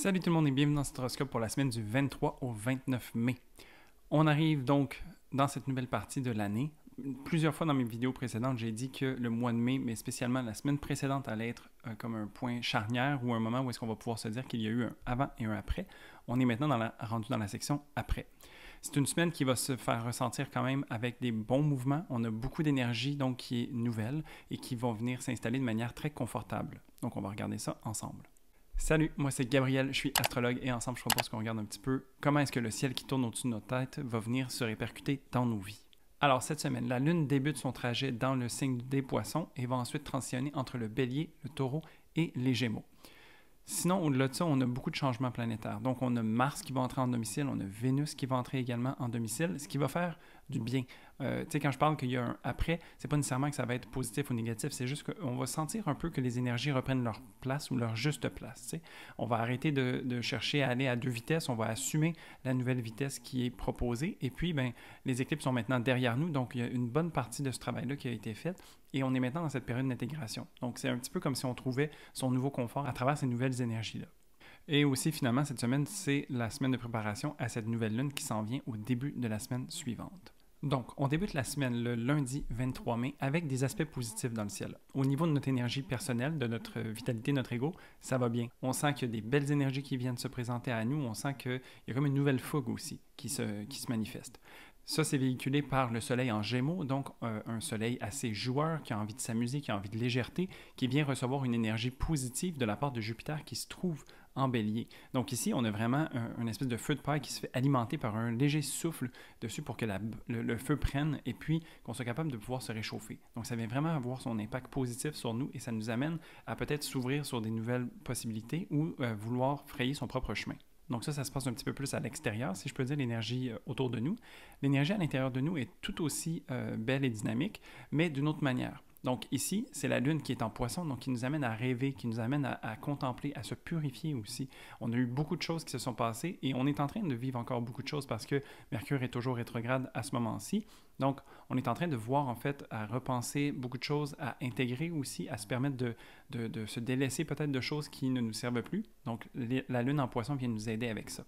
Salut tout le monde et bienvenue dans cet horoscope pour la semaine du 23 au 29 mai. On arrive donc dans cette nouvelle partie de l'année. Plusieurs fois dans mes vidéos précédentes, j'ai dit que le mois de mai, mais spécialement la semaine précédente, allait être comme un point charnière ou un moment où est-ce qu'on va pouvoir se dire qu'il y a eu un avant et un après. On est maintenant rendu dans la section après. C'est une semaine qui va se faire ressentir quand même avec des bons mouvements. On a beaucoup d'énergie donc qui est nouvelle et qui vont venir s'installer de manière très confortable. Donc on va regarder ça ensemble. Salut, moi c'est Gabriel, je suis astrologue et ensemble je propose qu'on regarde un petit peu comment est-ce que le ciel qui tourne au-dessus de notre tête va venir se répercuter dans nos vies. Alors cette semaine, la Lune débute son trajet dans le signe des Poissons et va ensuite transitionner entre le Bélier, le Taureau et les Gémeaux. Sinon, au-delà de ça, on a beaucoup de changements planétaires. Donc, on a Mars qui va entrer en domicile, on a Vénus qui va entrer également en domicile, ce qui va faire du bien. Tu sais, quand je parle qu'il y a un après, c'est pas nécessairement que ça va être positif ou négatif, c'est juste qu'on va sentir un peu que les énergies reprennent leur place ou leur juste place. Tu sais. On va arrêter de chercher à aller à deux vitesses, on va assumer la nouvelle vitesse qui est proposée. Et puis, ben, les éclipses sont maintenant derrière nous, donc il y a une bonne partie de ce travail-là qui a été fait. Et on est maintenant dans cette période d'intégration. Donc, c'est un petit peu comme si on trouvait son nouveau confort à travers ces nouvelles énergies-là. Et aussi, finalement, cette semaine, c'est la semaine de préparation à cette nouvelle lune qui s'en vient au début de la semaine suivante. Donc, on débute la semaine le lundi 23 mai avec des aspects positifs dans le ciel. Au niveau de notre énergie personnelle, de notre vitalité, notre ego, ça va bien. On sent qu'il y a des belles énergies qui viennent se présenter à nous. On sent qu'il y a comme une nouvelle fougue aussi qui se manifeste. Ça, c'est véhiculé par le soleil en Gémeaux, donc un soleil assez joueur, qui a envie de s'amuser, qui a envie de légèreté, qui vient recevoir une énergie positive de la part de Jupiter qui se trouve en Bélier. Donc ici, on a vraiment une espèce de feu de paille qui se fait alimenter par un léger souffle dessus pour que le feu prenne et puis qu'on soit capable de pouvoir se réchauffer. Donc ça vient vraiment avoir son impact positif sur nous et ça nous amène à peut-être s'ouvrir sur des nouvelles possibilités ou vouloir frayer son propre chemin. Donc ça se passe un petit peu plus à l'extérieur, si je peux dire, l'énergie autour de nous. L'énergie à l'intérieur de nous est tout aussi belle et dynamique, mais d'une autre manière. Donc ici, c'est la Lune qui est en Poisson, donc qui nous amène à rêver, qui nous amène à contempler, à se purifier aussi. On a eu beaucoup de choses qui se sont passées et on est en train de vivre encore beaucoup de choses parce que Mercure est toujours rétrograde à ce moment-ci. Donc, on est en train de voir, en fait, à repenser beaucoup de choses, à intégrer aussi, à se permettre de se délaisser peut-être de choses qui ne nous servent plus. Donc, la Lune en Poisson vient nous aider avec ça.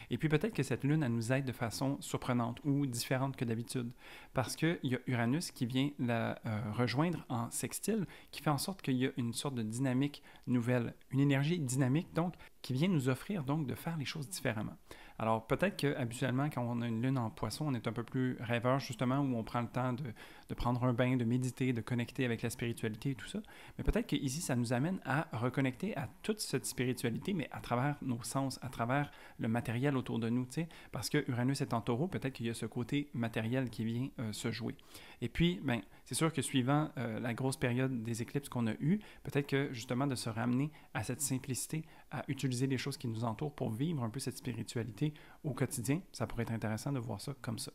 Et puis, peut-être que cette Lune, elle nous aide de façon surprenante ou différente que d'habitude. Parce qu'il y a Uranus qui vient la rejoindre en sextile, qui fait en sorte qu'il y a une sorte de dynamique nouvelle, une énergie dynamique, donc, qui vient nous offrir, donc, de faire les choses différemment. Alors, peut-être qu'habituellement, quand on a une lune en Poisson, on est un peu plus rêveur, justement, où on prend le temps de prendre un bain, de méditer, de connecter avec la spiritualité et tout ça. Mais peut-être qu'ici, ça nous amène à reconnecter à toute cette spiritualité, mais à travers nos sens, à travers le matériel autour de nous, tu sais. Parce que Uranus est en Taureau, peut-être qu'il y a ce côté matériel qui vient se jouer. Et puis, ben, c'est sûr que suivant la grosse période des éclipses qu'on a eues, peut-être que justement de se ramener à cette simplicité, à utiliser les choses qui nous entourent pour vivre un peu cette spiritualité au quotidien, ça pourrait être intéressant de voir ça comme ça.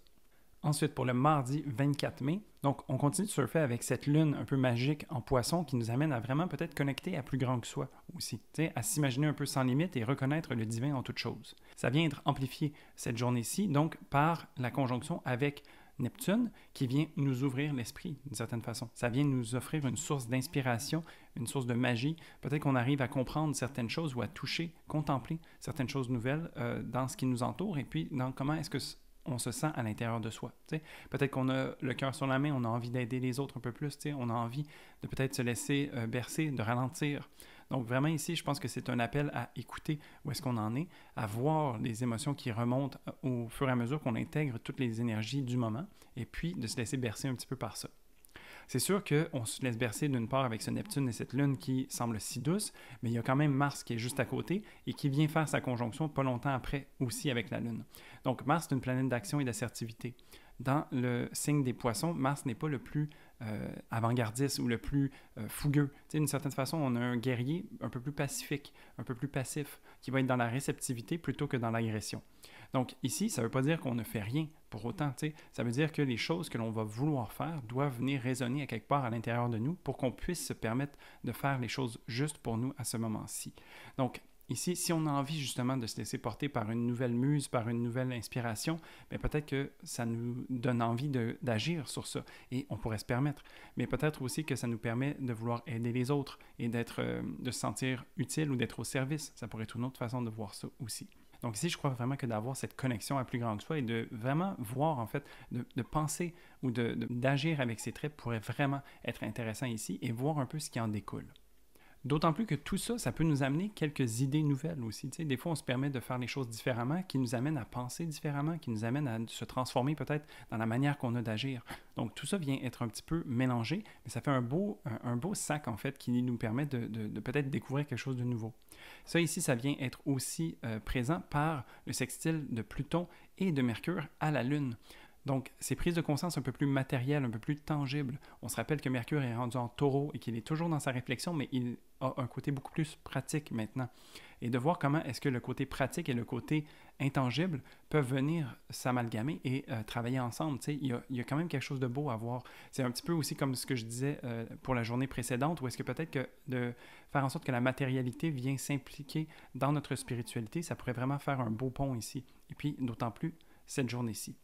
Ensuite, pour le mardi 24 mai, donc on continue de surfer avec cette lune un peu magique en Poisson qui nous amène à vraiment peut-être connecter à plus grand que soi aussi, à s'imaginer un peu sans limite et reconnaître le divin en toute chose. Ça vient être amplifié cette journée-ci, donc par la conjonction avec Neptune qui vient nous ouvrir l'esprit d'une certaine façon. Ça vient nous offrir une source d'inspiration, une source de magie. Peut-être qu'on arrive à comprendre certaines choses ou à toucher, contempler certaines choses nouvelles dans ce qui nous entoure et puis dans comment est-ce que on se sent à l'intérieur de soi. T'sais. Peut-être qu'on a le cœur sur la main, on a envie d'aider les autres un peu plus, on a envie de peut-être se laisser bercer, de ralentir. Donc vraiment ici, je pense que c'est un appel à écouter où est-ce qu'on en est, à voir les émotions qui remontent au fur et à mesure qu'on intègre toutes les énergies du moment et puis de se laisser bercer un petit peu par ça. C'est sûr qu'on se laisse bercer d'une part avec ce Neptune et cette Lune qui semble si douce, mais il y a quand même Mars qui est juste à côté et qui vient faire sa conjonction pas longtemps après aussi avec la Lune. Donc Mars est une planète d'action et d'assertivité. Dans le signe des Poissons, Mars n'est pas le plus avant-gardiste ou le plus fougueux. D'une certaine façon, on a un guerrier un peu plus pacifique, un peu plus passif, qui va être dans la réceptivité plutôt que dans l'agression. Donc ici, ça ne veut pas dire qu'on ne fait rien pour autant. Ça veut dire que les choses que l'on va vouloir faire doivent venir résonner à quelque part à l'intérieur de nous pour qu'on puisse se permettre de faire les choses justes pour nous à ce moment-ci. Donc, Ici, si on a envie justement de se laisser porter par une nouvelle muse, par une nouvelle inspiration, bien peut-être que ça nous donne envie d'agir sur ça et on pourrait se permettre. Mais peut-être aussi que ça nous permet de vouloir aider les autres et de se sentir utile ou d'être au service. Ça pourrait être une autre façon de voir ça aussi. Donc ici, je crois vraiment que d'avoir cette connexion à plus grand que soi et de vraiment voir, en fait, de penser ou d'agir avec ses traits pourrait vraiment être intéressant ici et voir un peu ce qui en découle. D'autant plus que tout ça, ça peut nous amener quelques idées nouvelles aussi. Tu sais, des fois, on se permet de faire les choses différemment, qui nous amènent à penser différemment, qui nous amènent à se transformer peut-être dans la manière qu'on a d'agir. Donc, tout ça vient être un petit peu mélangé, mais ça fait un beau sac, en fait, qui nous permet de peut-être découvrir quelque chose de nouveau. Ça, ici, ça vient être aussi présent par le sextile de Pluton et de Mercure à la Lune. Donc, ces prises de conscience un peu plus matérielles, un peu plus tangibles. On se rappelle que Mercure est rendu en taureau et qu'il est toujours dans sa réflexion, mais il a un côté beaucoup plus pratique maintenant. Et de voir comment est-ce que le côté pratique et le côté intangible peuvent venir s'amalgamer et travailler ensemble. Tu sais, il y a quand même quelque chose de beau à voir. C'est un petit peu aussi comme ce que je disais pour la journée précédente, où est-ce que peut-être que de faire en sorte que la matérialité vient s'impliquer dans notre spiritualité, ça pourrait vraiment faire un beau pont ici. Et puis, d'autant plus cette journée-ci.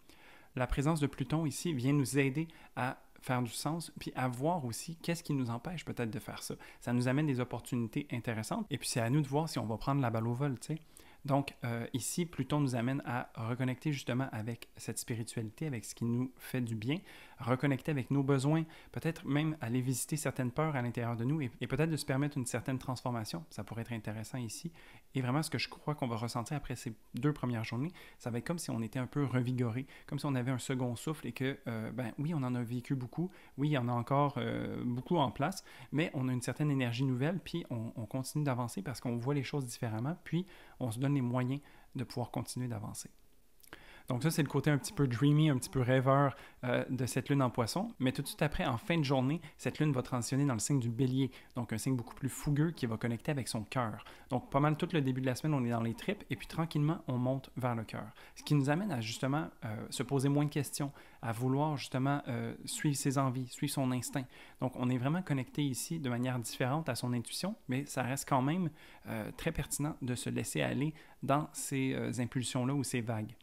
La présence de Pluton ici vient nous aider à faire du sens, puis à voir aussi qu'est-ce qui nous empêche peut-être de faire ça. Ça nous amène des opportunités intéressantes, et puis c'est à nous de voir si on va prendre la balle au vol, tu sais. Donc, ici, Pluton nous amène à reconnecter justement avec cette spiritualité, avec ce qui nous fait du bien, reconnecter avec nos besoins, peut-être même aller visiter certaines peurs à l'intérieur de nous et peut-être de se permettre une certaine transformation. Ça pourrait être intéressant ici. Et vraiment, ce que je crois qu'on va ressentir après ces 2 premières journées, ça va être comme si on était un peu revigoré, comme si on avait un second souffle et que, oui, on en a vécu beaucoup, oui, il y en a encore beaucoup en place, mais on a une certaine énergie nouvelle, puis on continue d'avancer parce qu'on voit les choses différemment, puis on se donne les moyens de pouvoir continuer d'avancer. Donc ça, c'est le côté un petit peu dreamy, un petit peu rêveur de cette lune en poisson. Mais tout de suite après, en fin de journée, cette lune va transitionner dans le signe du bélier. Donc un signe beaucoup plus fougueux qui va connecter avec son cœur. Donc pas mal tout le début de la semaine, on est dans les tripes et puis tranquillement, on monte vers le cœur. Ce qui nous amène à justement se poser moins de questions, à vouloir justement suivre ses envies, suivre son instinct. Donc on est vraiment connecté ici de manière différente à son intuition, mais ça reste quand même très pertinent de se laisser aller dans ces impulsions-là ou ces vagues.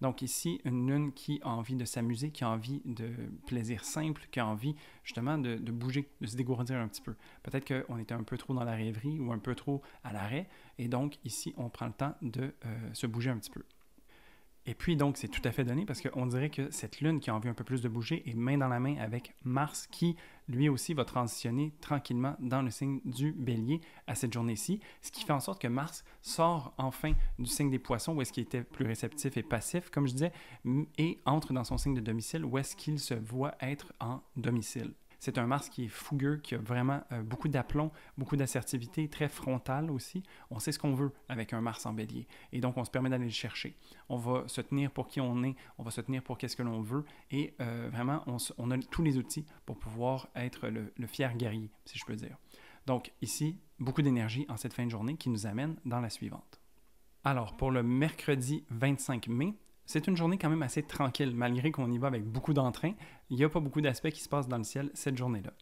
Donc ici, une lune qui a envie de s'amuser, qui a envie de plaisir simple, qui a envie justement de bouger, de se dégourdir un petit peu. Peut-être qu'on était un peu trop dans la rêverie ou un peu trop à l'arrêt, et donc ici, on prend le temps de se bouger un petit peu. Et puis donc, c'est tout à fait donné parce qu'on dirait que cette lune qui a envie un peu plus de bouger est main dans la main avec Mars qui, lui aussi, va transitionner tranquillement dans le signe du bélier à cette journée-ci, ce qui fait en sorte que Mars sort enfin du signe des poissons où est-ce qu'il était plus réceptif et passif, comme je disais, et entre dans son signe de domicile où est-ce qu'il se voit être en domicile. C'est un Mars qui est fougueux, qui a vraiment beaucoup d'aplomb, beaucoup d'assertivité, très frontal aussi. On sait ce qu'on veut avec un Mars en bélier. Et donc, on se permet d'aller le chercher. On va se tenir pour qui on est, on va se tenir pour qu'est-ce que l'on veut. Et vraiment, on a tous les outils pour pouvoir être le fier guerrier, si je peux dire. Donc ici, beaucoup d'énergie en cette fin de journée qui nous amène dans la suivante. Alors, pour le mercredi 25 mai, c'est une journée quand même assez tranquille, malgré qu'on y va avec beaucoup d'entrain. Il n'y a pas beaucoup d'aspects qui se passent dans le ciel cette journée-là.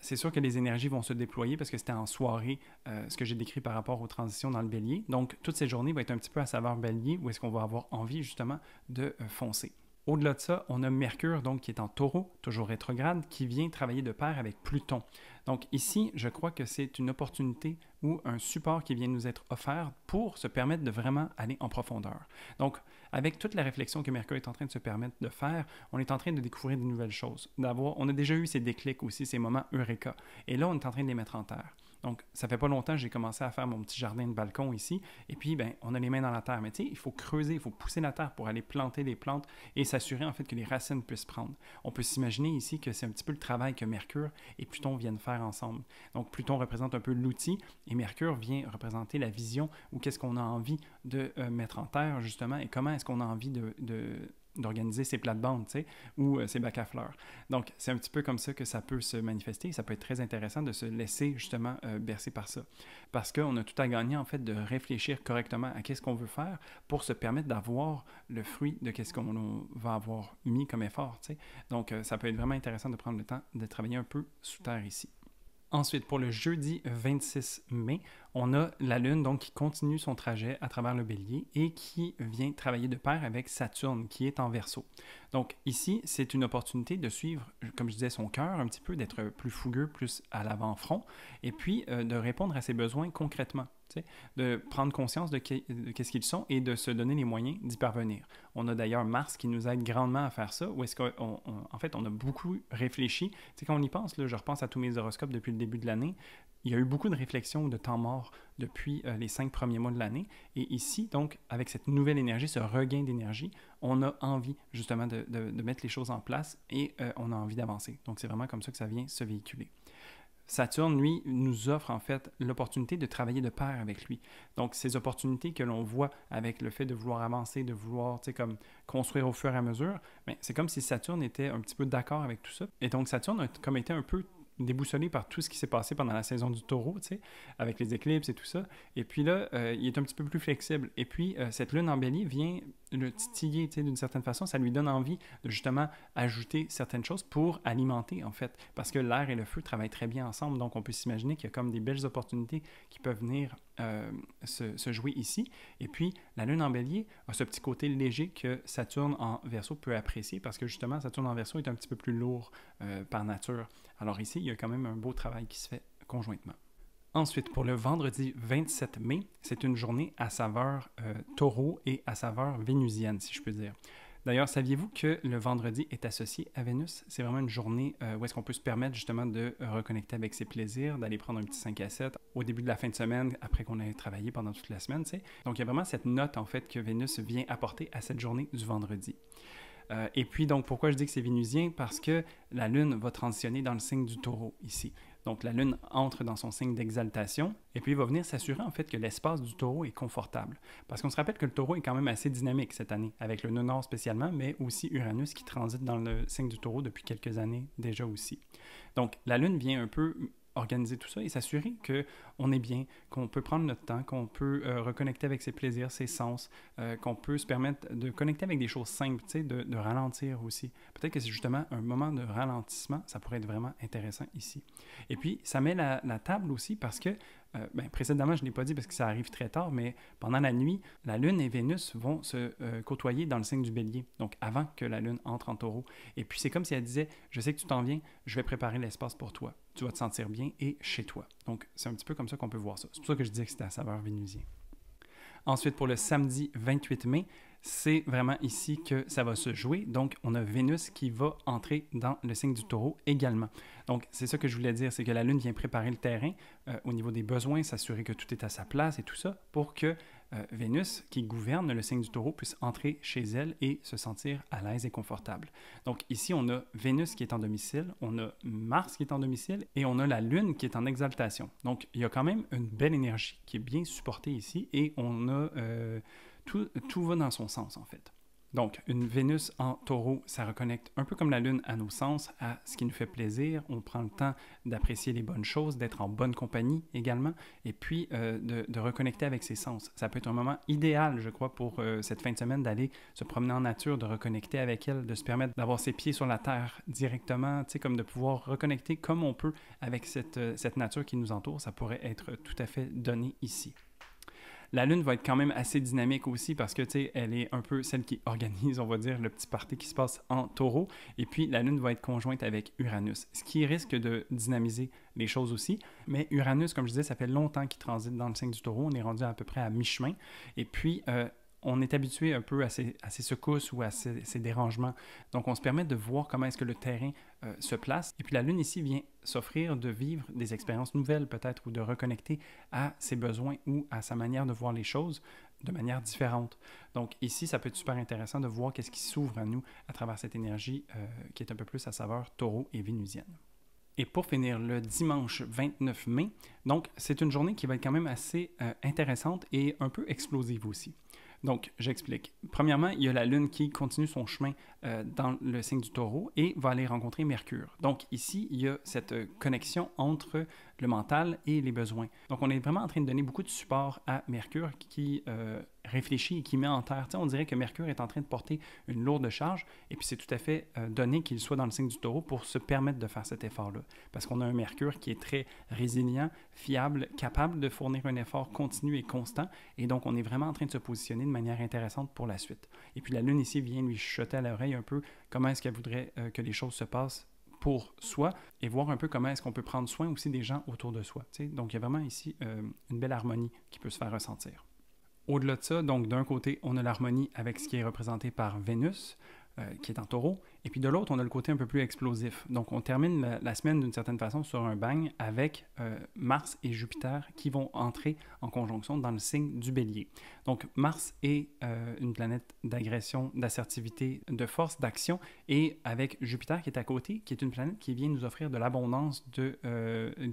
C'est sûr que les énergies vont se déployer parce que c'était en soirée ce que j'ai décrit par rapport aux transitions dans le bélier. Donc, toute cette journée va être un petit peu à saveur bélier où est-ce qu'on va avoir envie justement de foncer. Au-delà de ça, on a Mercure donc qui est en taureau, toujours rétrograde, qui vient travailler de pair avec Pluton. Donc ici, je crois que c'est une opportunité ou un support qui vient nous être offert pour se permettre de vraiment aller en profondeur. Donc, avec toute la réflexion que Mercure est en train de se permettre de faire, on est en train de découvrir de nouvelles choses. On a déjà eu ces déclics aussi, ces moments eureka. Et là, on est en train de les mettre en terre. Donc, ça fait pas longtemps que j'ai commencé à faire mon petit jardin de balcon ici. Et puis, on a les mains dans la terre. Mais tu sais, il faut creuser, il faut pousser la terre pour aller planter des plantes et s'assurer en fait que les racines puissent prendre. On peut s'imaginer ici que c'est un petit peu le travail que Mercure et Pluton viennent faire ensemble. Donc, Pluton représente un peu l'outil et Mercure vient représenter la vision ou qu'est-ce qu'on a envie de mettre en terre justement et comment est-ce qu'on a envie d'organiser ses plates-bandes, tu sais, ou ses bacs à fleurs. Donc, c'est un petit peu comme ça que ça peut se manifester. Ça peut être très intéressant de se laisser justement bercer par ça. Parce qu'on a tout à gagner, en fait, de réfléchir correctement à qu'est-ce qu'on veut faire pour se permettre d'avoir le fruit de qu'est-ce qu'on va avoir mis comme effort, tu sais. Donc, ça peut être vraiment intéressant de prendre le temps de travailler un peu sous terre ici. Ensuite, pour le jeudi 26 mai, on a la Lune donc qui continue son trajet à travers le Bélier et qui vient travailler de pair avec Saturne qui est en Verseau. Donc ici, c'est une opportunité de suivre, comme je disais, son cœur un petit peu, d'être plus fougueux, plus à l'avant-front et puis de répondre à ses besoins concrètement. De prendre conscience de qu'est-ce qu'ils sont et de se donner les moyens d'y parvenir. On a d'ailleurs Mars qui nous aide grandement à faire ça, où est-ce qu'en fait, on a beaucoup réfléchi. Tu sais, quand on y pense, là, je repense à tous mes horoscopes depuis le début de l'année, il y a eu beaucoup de réflexions ou de temps mort depuis les 5 premiers mois de l'année. Et ici, donc, avec cette nouvelle énergie, ce regain d'énergie, on a envie justement de mettre les choses en place et on a envie d'avancer. Donc, c'est vraiment comme ça que ça vient se véhiculer. Saturne, lui, nous offre en fait l'opportunité de travailler de pair avec lui. Donc, ces opportunités que l'on voit avec le fait de vouloir avancer, de vouloir, tu sais, comme construire au fur et à mesure, bien, c'est comme si Saturne était un petit peu d'accord avec tout ça. Et donc, Saturne a comme été un peu déboussolé par tout ce qui s'est passé pendant la saison du Taureau, tu sais, avec les éclipses et tout ça. Et puis là, il est un petit peu plus flexible. Et puis, cette lune en Bélier vient le titiller, tu sais, d'une certaine façon. Ça lui donne envie de justement ajouter certaines choses pour alimenter, en fait. Parce que l'air et le feu travaillent très bien ensemble. Donc, on peut s'imaginer qu'il y a comme des belles opportunités qui peuvent venir se jouer ici. Et puis, la lune en Bélier a ce petit côté léger que Saturne en Verseau peut apprécier parce que justement, Saturne en Verseau est un petit peu plus lourd par nature. Alors ici, il y a quand même un beau travail qui se fait conjointement. Ensuite, pour le vendredi 27 mai, c'est une journée à saveur taureau et à saveur vénusienne, si je peux dire. D'ailleurs, saviez-vous que le vendredi est associé à Vénus? C'est vraiment une journée où est-ce qu'on peut se permettre justement de reconnecter avec ses plaisirs, d'aller prendre un petit 5 à 7 au début de la fin de semaine, après qu'on ait travaillé pendant toute la semaine, tu sais. Donc, il y a vraiment cette note, en fait, que Vénus vient apporter à cette journée du vendredi. Et puis, donc, pourquoi je dis que c'est vénusien? Parce que la Lune va transitionner dans le signe du Taureau ici. Donc, la Lune entre dans son signe d'exaltation et puis il va venir s'assurer en fait que l'espace du Taureau est confortable. Parce qu'on se rappelle que le Taureau est quand même assez dynamique cette année, avec le nœud nord spécialement, mais aussi Uranus qui transite dans le signe du Taureau depuis quelques années déjà aussi. Donc, la Lune vient un peu organiser tout ça et s'assurer qu'on est bien, qu'on peut prendre notre temps, qu'on peut reconnecter avec ses plaisirs, ses sens, qu'on peut se permettre de connecter avec des choses simples, tu sais, de ralentir aussi. Peut-être que c'est justement un moment de ralentissement, ça pourrait être vraiment intéressant ici. Et puis, ça met la table aussi parce que, précédemment, je ne l'ai pas dit parce que ça arrive très tard, mais pendant la nuit, la Lune et Vénus vont se côtoyer dans le signe du Bélier, donc avant que la Lune entre en Taureau. Et puis, c'est comme si elle disait, je sais que tu t'en viens, je vais préparer l'espace pour toi. Tu vas te sentir bien et chez toi. Donc, c'est un petit peu comme ça qu'on peut voir ça. C'est pour ça que je disais que c'était à saveur vénusien. Ensuite, pour le samedi 28 mai, c'est vraiment ici que ça va se jouer. Donc, on a Vénus qui va entrer dans le signe du Taureau également. Donc, c'est ça que je voulais dire, c'est que la Lune vient préparer le terrain au niveau des besoins, s'assurer que tout est à sa place et tout ça, pour que Vénus, qui gouverne le signe du Taureau, puisse entrer chez elle et se sentir à l'aise et confortable. Donc, ici, on a Vénus qui est en domicile, on a Mars qui est en domicile et on a la Lune qui est en exaltation. Donc, il y a quand même une belle énergie qui est bien supportée ici et on a... tout va dans son sens, en fait. Donc, une Vénus en Taureau, ça reconnecte un peu comme la Lune à nos sens, à ce qui nous fait plaisir. On prend le temps d'apprécier les bonnes choses, d'être en bonne compagnie également, et puis de reconnecter avec ses sens. Ça peut être un moment idéal, je crois, pour cette fin de semaine, d'aller se promener en nature, de reconnecter avec elle, de se permettre d'avoir ses pieds sur la terre directement, tu sais, comme de pouvoir reconnecter comme on peut avec cette nature qui nous entoure. Ça pourrait être tout à fait donné ici. La Lune va être quand même assez dynamique aussi parce que, tu sais, elle est un peu celle qui organise, on va dire, le petit party qui se passe en Taureau. Et puis, la Lune va être conjointe avec Uranus, ce qui risque de dynamiser les choses aussi. Mais Uranus, comme je disais, ça fait longtemps qu'il transite dans le signe du Taureau. On est rendu à peu près à mi-chemin. Et puis, on est habitué un peu à ces secousses ou à ces dérangements. Donc, on se permet de voir comment est-ce que le terrain se place. Et puis, la Lune ici vient s'offrir de vivre des expériences nouvelles peut-être ou de reconnecter à ses besoins ou à sa manière de voir les choses de manière différente. Donc, ici, ça peut être super intéressant de voir qu'est-ce qui s'ouvre à nous à travers cette énergie qui est un peu plus à saveur taureau et vénusienne. Et pour finir, le dimanche 29 mai, donc c'est une journée qui va être quand même assez intéressante et un peu explosive aussi. Donc, j'explique. Premièrement, il y a la Lune qui continue son chemin dans le signe du Taureau et va aller rencontrer Mercure. Donc, ici, il y a cette connexion entre le mental et les besoins. Donc, on est vraiment en train de donner beaucoup de support à Mercure qui réfléchit et qui met en terre. On dirait que Mercure est en train de porter une lourde charge et puis c'est tout à fait donné qu'il soit dans le signe du Taureau pour se permettre de faire cet effort-là. Parce qu'on a un Mercure qui est très résilient, fiable, capable de fournir un effort continu et constant et donc on est vraiment en train de se positionner de manière intéressante pour la suite. Et puis la Lune ici vient lui chuchoter à l'oreille un peu comment est-ce qu'elle voudrait que les choses se passent pour soi et voir un peu comment est-ce qu'on peut prendre soin aussi des gens autour de soi. T'sais? Donc il y a vraiment ici une belle harmonie qui peut se faire ressentir. Au-delà de ça, donc d'un côté, on a l'harmonie avec ce qui est représenté par Vénus, qui est en Taureau, et puis de l'autre, on a le côté un peu plus explosif. Donc on termine la semaine d'une certaine façon sur un bang avec Mars et Jupiter qui vont entrer en conjonction dans le signe du Bélier. Donc Mars est une planète d'agression, d'assertivité, de force, d'action, et avec Jupiter qui est à côté, qui est une planète qui vient nous offrir de l'abondance, de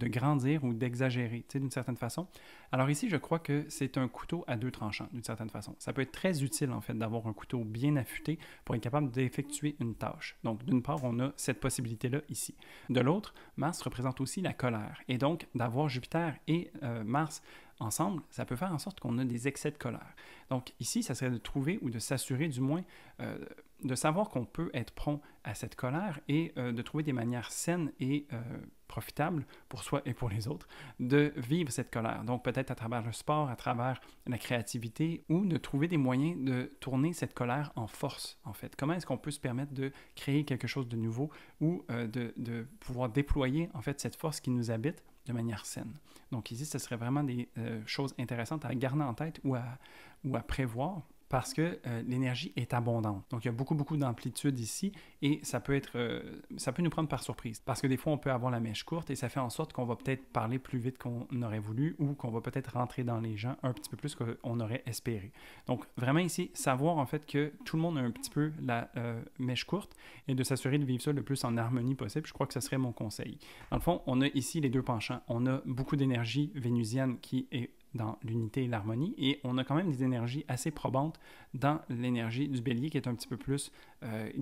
grandir ou d'exagérer, d'une certaine façon. Alors ici, je crois que c'est un couteau à deux tranchants, d'une certaine façon. Ça peut être très utile, en fait, d'avoir un couteau bien affûté pour être capable d'effectuer une tâche. Donc, d'une part, on a cette possibilité-là ici. De l'autre, Mars représente aussi la colère. Et donc, d'avoir Jupiter et Mars ensemble, ça peut faire en sorte qu'on a des excès de colère. Donc ici, ça serait de trouver ou de s'assurer du moins de savoir qu'on peut être prompt à cette colère et de trouver des manières saines et profitables pour soi et pour les autres de vivre cette colère. Donc peut-être à travers le sport, à travers la créativité ou de trouver des moyens de tourner cette colère en force, en fait. Comment est-ce qu'on peut se permettre de créer quelque chose de nouveau ou de pouvoir déployer, en fait, cette force qui nous habite de manière saine. Donc ici, ce serait vraiment des choses intéressantes à garder en tête ou à prévoir parce que l'énergie est abondante. Donc il y a beaucoup d'amplitude ici et ça peut nous prendre par surprise parce que des fois, on peut avoir la mèche courte et ça fait en sorte qu'on va peut-être parler plus vite qu'on aurait voulu ou qu'on va peut-être rentrer dans les gens un petit peu plus qu'on aurait espéré. Donc vraiment ici, savoir en fait que tout le monde a un petit peu la mèche courte et de s'assurer de vivre ça le plus en harmonie possible, je crois que ce serait mon conseil. Dans le fond, on a ici les deux penchants. On a beaucoup d'énergie vénusienne qui est dans l'unité et l'harmonie, et on a quand même des énergies assez probantes dans l'énergie du Bélier qui est un petit peu plus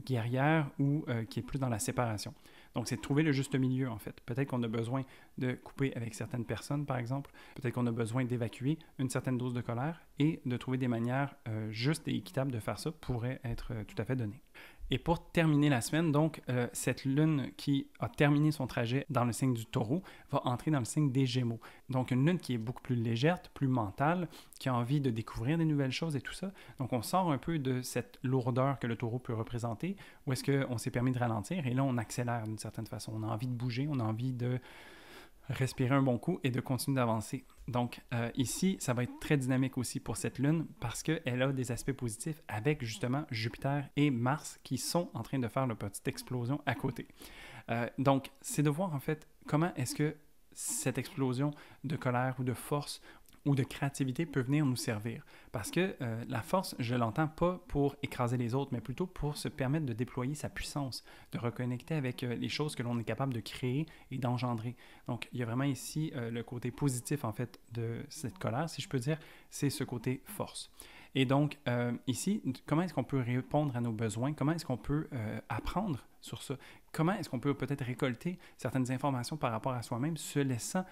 guerrière ou qui est plus dans la séparation. Donc, c'est de trouver le juste milieu, en fait. Peut-être qu'on a besoin de couper avec certaines personnes, par exemple. Peut-être qu'on a besoin d'évacuer une certaine dose de colère et de trouver des manières justes et équitables de faire ça pourrait être tout à fait donné. Et pour terminer la semaine, donc, cette lune qui a terminé son trajet dans le signe du Taureau va entrer dans le signe des Gémeaux. Donc, une lune qui est beaucoup plus légère, plus mentale, qui a envie de découvrir des nouvelles choses et tout ça. Donc, on sort un peu de cette lourdeur que le Taureau peut représenter, où est-ce qu'on s'est permis de ralentir, et là, on accélère d'une certaine façon. On a envie de bouger, on a envie de respirer un bon coup et de continuer d'avancer. Donc ici, ça va être très dynamique aussi pour cette lune parce qu'elle a des aspects positifs avec justement Jupiter et Mars qui sont en train de faire leur petite explosion à côté. Donc, c'est de voir en fait comment est-ce que cette explosion de colère ou de force ou de créativité peut venir nous servir. Parce que la force, je ne l'entends pas pour écraser les autres, mais plutôt pour se permettre de déployer sa puissance, de reconnecter avec les choses que l'on est capable de créer et d'engendrer. Donc, il y a vraiment ici le côté positif, en fait, de cette colère, si je peux dire, c'est ce côté force. Et donc, ici, comment est-ce qu'on peut répondre à nos besoins? Comment est-ce qu'on peut apprendre sur ça? Comment est-ce qu'on peut peut-être récolter certaines informations par rapport à soi-même, se laissant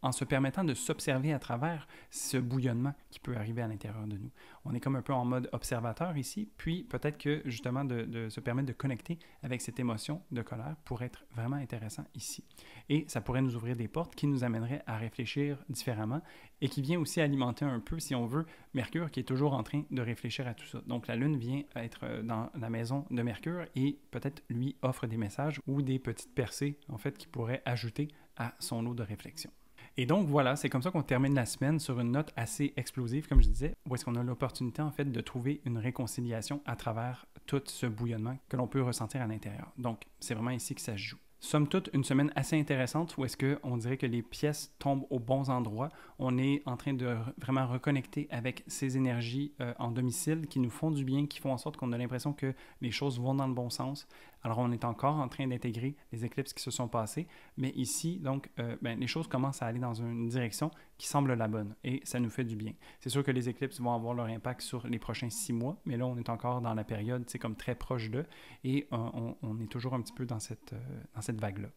en se permettant de s'observer à travers ce bouillonnement qui peut arriver à l'intérieur de nous. On est comme un peu en mode observateur ici, puis peut-être que justement de se permettre de connecter avec cette émotion de colère pourrait être vraiment intéressant ici. Et ça pourrait nous ouvrir des portes qui nous amèneraient à réfléchir différemment et qui vient aussi alimenter un peu, si on veut, Mercure qui est toujours en train de réfléchir à tout ça. Donc la Lune vient être dans la maison de Mercure et peut-être lui offre des messages ou des petites percées en fait qui pourraient ajouter à son lot de réflexion. Et donc voilà, c'est comme ça qu'on termine la semaine sur une note assez explosive, comme je disais, où est-ce qu'on a l'opportunité en fait de trouver une réconciliation à travers tout ce bouillonnement que l'on peut ressentir à l'intérieur. Donc c'est vraiment ici que ça se joue. Somme toute, une semaine assez intéressante où est-ce qu'on dirait que les pièces tombent aux bons endroits. On est en train de vraiment reconnecter avec ces énergies en domicile qui nous font du bien, qui font en sorte qu'on a l'impression que les choses vont dans le bon sens. Alors, on est encore en train d'intégrer les éclipses qui se sont passées, mais ici, donc, les choses commencent à aller dans une direction qui semble la bonne et ça nous fait du bien. C'est sûr que les éclipses vont avoir leur impact sur les prochains 6 mois, mais là, on est encore dans la période, c'est comme très proche d'eux et on est toujours un petit peu dans cette vague-là.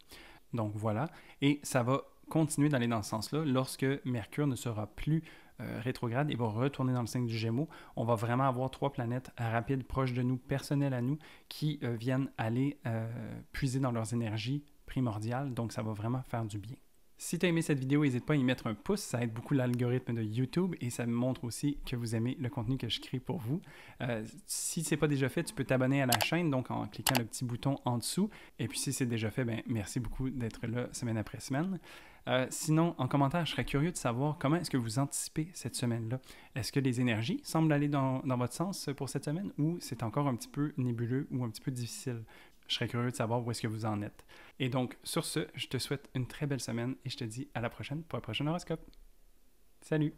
Donc, voilà. Et ça va continuer d'aller dans ce sens-là lorsque Mercure ne sera plus rétrograde et va retourner dans le signe du Gémeaux. On va vraiment avoir 3 planètes rapides, proches de nous, personnelles à nous, qui viennent aller puiser dans leurs énergies primordiales. Donc, ça va vraiment faire du bien. Si tu as aimé cette vidéo, n'hésite pas à y mettre un pouce, ça aide beaucoup l'algorithme de YouTube et ça me montre aussi que vous aimez le contenu que je crée pour vous. Si ce n'est pas déjà fait, tu peux t'abonner à la chaîne, donc en cliquant le petit bouton en dessous. Et puis si c'est déjà fait, ben, merci beaucoup d'être là semaine après semaine. Sinon, en commentaire, je serais curieux de savoir comment est-ce que vous anticipez cette semaine-là. Est-ce que les énergies semblent aller dans votre sens pour cette semaine ou c'est encore un petit peu nébuleux ou un petit peu difficile? Je serais curieux de savoir où est-ce que vous en êtes. Et donc, sur ce, je te souhaite une très belle semaine et je te dis à la prochaine pour un prochain horoscope. Salut!